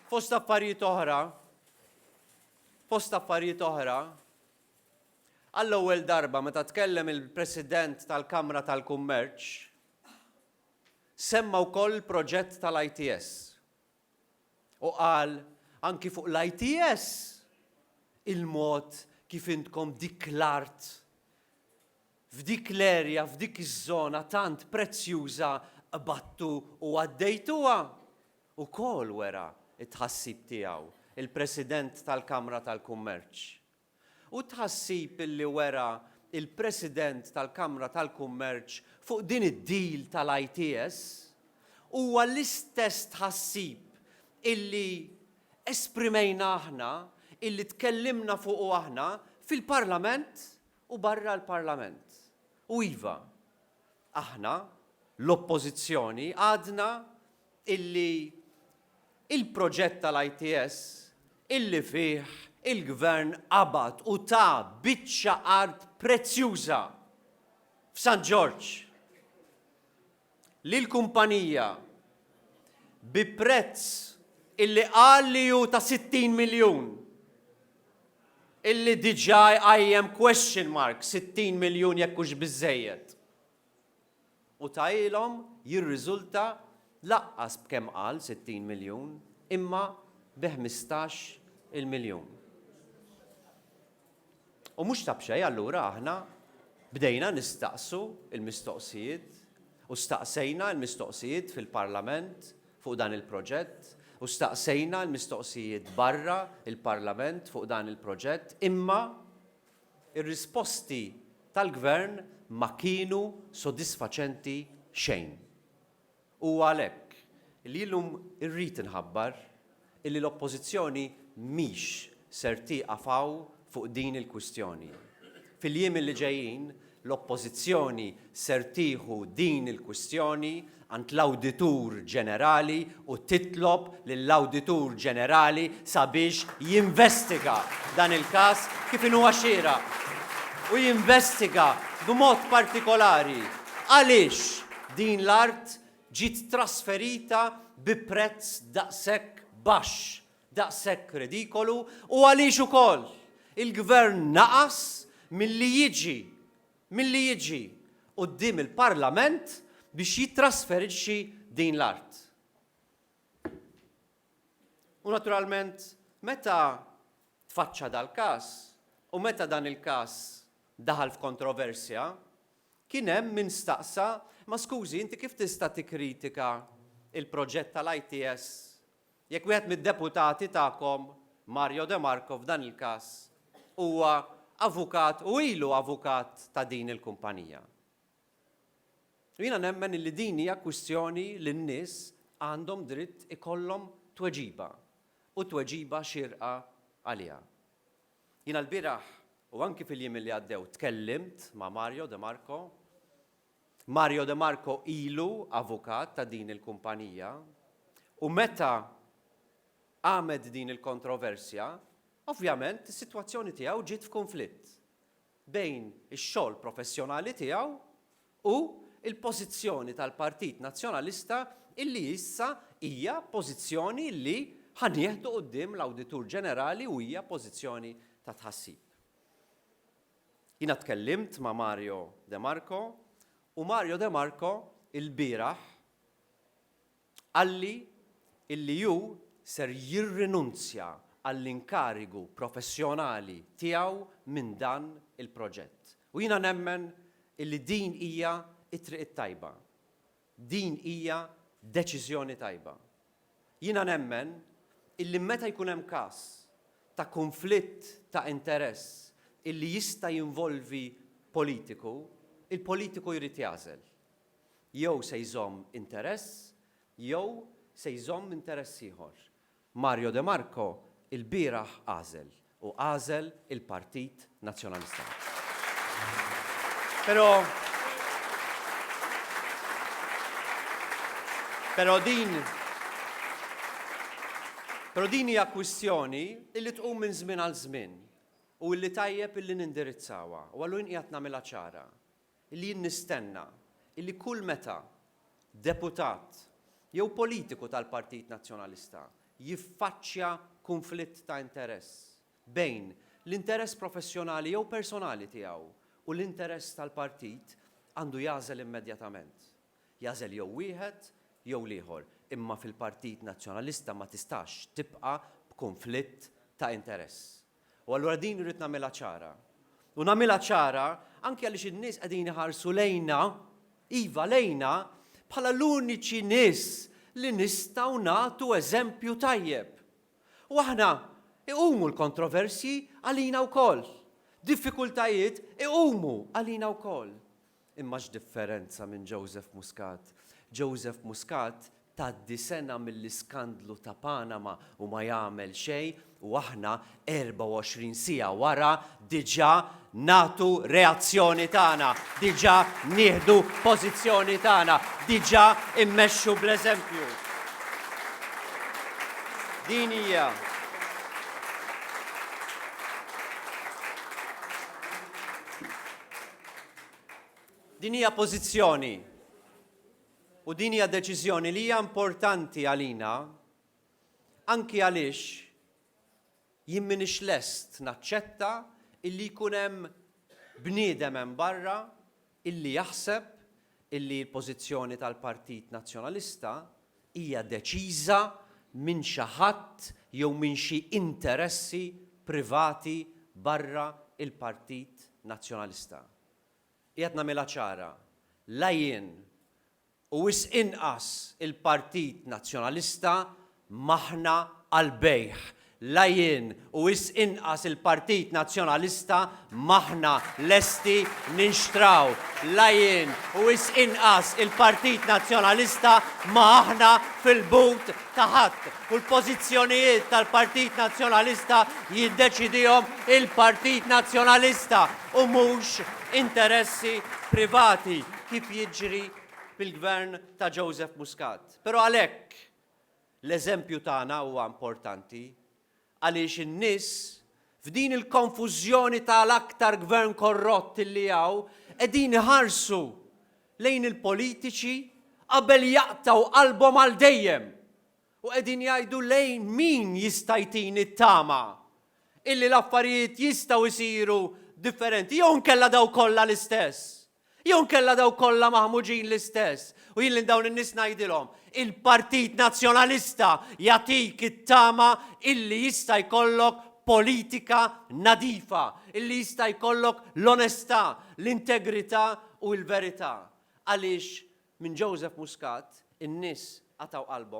Fost affarijiet oħra, għall-ewwel darba meta tkellem il-President tal-Kamra tal-Kummerċ, semma wkoll proġett tal-ITS. U qal anki fuq l-ITS il-mod kif intkom diklart f'dik l-erja, f'dik iż-żona tant prezzjuża battu u għaddejtuha. Ukoll wera it-tħassib tiegħu il-President tal-Kamra tal-Kummerċ. U tħassib illi wera il-President tal-Kamra tal-Kummerċ fuq din id-deal tal-ITS huwa l-istess tħassib illi esprimejna aħna, illi tkellimna fuq aħna fil-Parlament u barra l-Parlament. U iva, aħna l-oppożizzjoni għadna illi il-proġett tal-ITS illi fih il-Gvern qabad u ta' biċċa art prezzjuża f'St. George lill-kumpanija bi prezz illi qal li hu ta' 60 miljun illi diġà qajjem question mark 60 miljun jekk hux biżżejjed. U ta' ilhom jirriżulta laqqas b'kemm qal 60 miljun imma bi 15 miljun. U mhux ta' b'xejn allura aħna bdejna nistaqsu il-mistoqsijiet u staqsejna l-mistoqsijiet fil-Parlament fuq dan il-proġett u staqsejna l-mistoqsijiet barra il-Parlament fuq dan il-proġett imma ir-risposti tal-Gvern ma kienu sodisfaċenti xejn. U għalhekk li llum irrid inħabbar illi l-Oppożizzjoni mhix ser tieqafaw fuq din il-kwistjoni. Fil-jiem li ġejjin, l-Oppożizzjoni ser tieħu din il-kwistjoni għand l-Awditur Ġenerali u titlob lill-Awditur Ġenerali sabiex jinvestiga dan il-każ kif huwa xieraq u jinvestiga b'mod partikolari għaliex din l-art ġiet trasferita bi prezz daqshekk baxx, daqshekk ridikolu u għaliex ukoll il-Gvern naqas milli jiġi quddiem il-Parlament biex jitrasferixxi din l-art. U naturalment, meta tfaċċa dal-każ u meta dan il-każ daħal f'kontroversja, kien hemm min staqsa, ma skużi, inti kif tista' tikkritika il-proġett tal-ITS jekk wieħed mid-deputati tagħkom Mario De Marco f'dan il-każ huwa avukat u ilu avukat ta' din il-kumpanija. Jiena nemmen li din hija kwistjoni li n-nies għandhom dritt ikollhom tweġiba u tweġiba xierqa għaliha. Jiena l-bieraħ u anki fil-jiem li għaddew tkellimt ma' Mario De Marco. Mario De Marco ilu avukat ta' din il-kumpanija u meta għamed din il-kontroversja, ovvjament is-sitwazzjoni tiegħu ġiet f'konflitt bejn ix-xogħol professjonali tiegħu u il-pożizzjoni tal-Partit Nazzjonalista illi issa hija pożizzjoni li ħanieħdu quddiem l-Awditur Ġenerali u hija pożizzjoni ta' tħassib. Jiena tkellimt ma' Mario De Marco u Mario De Marco il-bieraħ qalli illi hu ser jirrinunzja għall-inkarigu professjonali tiegħu minn dan il-proġett. U jiena nemmen illi din hija it-triq it-tajba. Din hija deċiżjoni tajba. Jiena nemmen illi meta jkun hemm każ ta' konflitt ta' interess illi jista' jinvolvi politiku, il-politiku jrid jażel. Jew se jżomm interess, jew se jżomm interess ieħor. Mario De Marco il-bieraħ għażel u għażel il-Partit Nazzjonalista. Però din hija kwistjoni illi tqum minn żmien għal żmien u illi tajjeb illi nindirizzawha u għallu qiegħed nagħmilha ċara illi nistenna illi kull meta deputat jew politiku tal-Partit Nazzjonalista jiffaċċja konflitt ta' interess bejn l-interess professjonali jew personali tiegħu u l-interess tal-partit għandu jażel immedjatament. Jażel jew wieħed jew l-ieħor, imma fil-Partit Nazzjonalista ma tistax tibqa' b'konflitt ta' interess. U allura din irid nagħmilha ċara. U nagħmilha ċara anke għaliex in-nies qegħdin iħarsu lejna, iva lejna, bħala l-uniċi nies li nistgħu nagħtu eżempju tajjeb. U aħna iqumu l-kontroversji għalina wkoll. Diffikultajiet iqumu għalina wkoll. Imma x'differenza minn Joseph Muscat? Joseph Muscat tgħaddi sena mill-iskandlu ta' Panama u ma jagħmel xejn u aħna 24 siegħa wara diġà nagħtu reazzjoni tagħna, diġà nieħdu pożizzjoni tagħna, diġà immexxu bl-eżempju. Din hija pożizzjoni u din hija deċiżjoni li hija importanti għalina anki għaliex jien m'iniex lest naċċetta illi jkun hemm bniedem hemm barra illi jaħseb illi l-pożizzjoni tal-Partit Nazzjonalista hija deċiża minn xi ħadd jew minn xi interessi privati barra il-Partit Nazzjonalista. Qiegħed nagħmilha ċara, la jien u wis inqas il-Partit Nazzjonalista maħna għal-bejħ. La jien u wis inqas il-Partit Nazzjonalista maħna lesti ninxtraw. La jien u wis inqas il-Partit Nazzjonalista maħna fil-but ta' ħadd. U l-pożizzjonijiet tal-Partit Nazzjonalista jiddeċidihom il-Partit Nazzjonalista u mhux interessi privati kif jiġri bil-gvern ta' Joseph Muscat. Però għalhekk l-eżempju tagħna huwa importanti għaliex in-nies f'din il-konfużjoni tal-aktar gvern korrott li hawn qegħdin iħarsu lejn il-politiċi qabel jaqtaw qalbhom għal dejjem u qegħdin jgħidu lejn min jista' jtini t-tama illi l-affarijiet jistgħu jsiru differenti, jew nkella daw kollha l-istess. Jew nkella daw kollha maħmuġin l-istess. U jien li dawn in-nies ngħidilhom, il-Partit Nazzjonalista jagħtik it-tama illi jista' jkollok politika nadifa, illi jista' jkollok l-onestà, l-integrità u l-verità. Għaliex minn Joseph Muscat in-nies qataw qalbhom